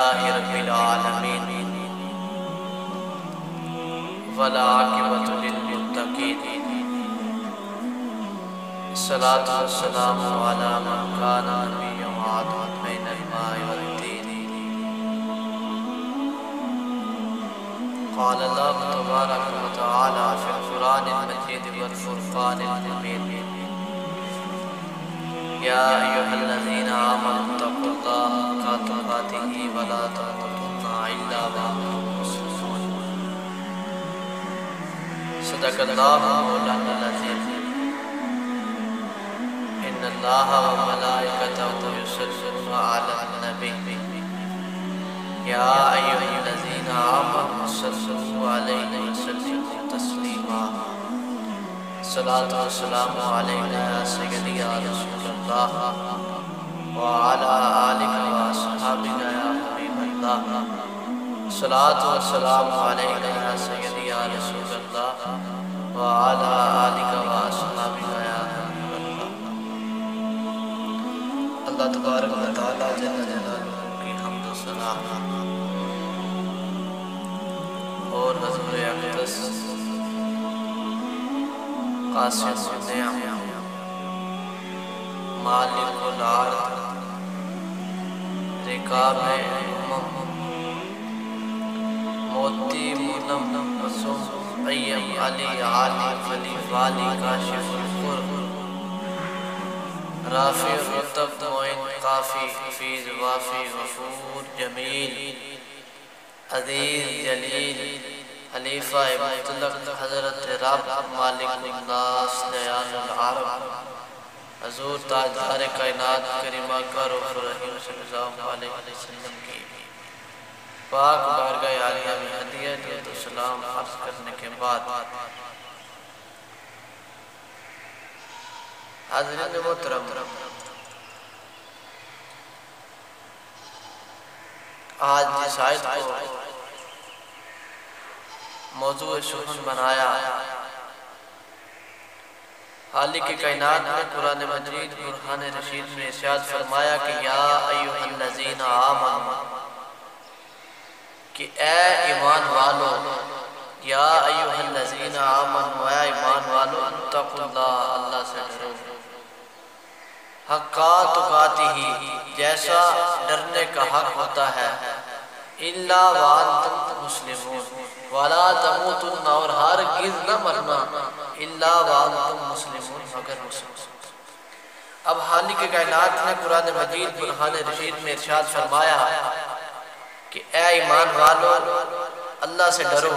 رب العالمين والعاقبۃ للمتقین الصلاۃ والسلام علی من کان نبیا وعدل بین الماء والطین قال اللہ تبارک وتعالی فی القرآن المجید والفرقان الحمید یا ایھا الذین آمنوا اتقوا اللہ حق تقاتہ ولا تموتن الا وانتم مسلمون صدق اللہ مولانا العظیم ان اللہ وملائکتہ یصلون علی النبی یا ایھا الذین آمنوا صلوا علیہ وسلموا تسلیما صلاۃ والسلام علیک یا سیدی یا رسول اللہ وعلی آلک واصحابک یا حبیب اللہ صلاۃ والسلام علیک یا سیدی یا رسول اللہ وعلی آلک واصحابک یا حبیب اللہ۔ اللہ تبارک و تعالی جل جلالہ کی حمد و ثنا اور حضور اقدس قاسم النعم مالک الارض رکاب موتی ملم مسوم ایم علی عالی ولی والی کاشف القرب رافع رتب معین قافی حفیظ وافی غفور جمیل عزیز جلیل خلیفہ مطلق حضرت رب مالک الناس دیان العرب حضور تاجدار کائنات کریمہ کا روح رحیم صلی اللہ علیہ وسلم کی پاک بارگاہ عالیہ میں ہدیہ درود و سلام عرض کرنے کے بعد حاضرین محترم، آج جس آیت کو موضوع سخن بنایا، خالق کائنات نے قرآن مجید برہان رشید میں ارشاد فرمایا کہ یا ایھا الذین آمنوا، کہ اے ایمان والو، یا ایھا الذین آمنوا، اے ایمان والو، اتقوا اللہ، اللہ سے ڈرو، حق تقاتہ، جیسا ڈرنے کا حق ہوتا ہے، الا وانتم مسلمون، ولا تموتن، اور ہرگز نہ مرنا، الا وانتم مسلمون، مگر مسلم۔ اب خالق کائنات نے قرآن مجید برہان رشید میں ارشاد فرمایا کہ اے ایمان والو، اللہ سے ڈرو،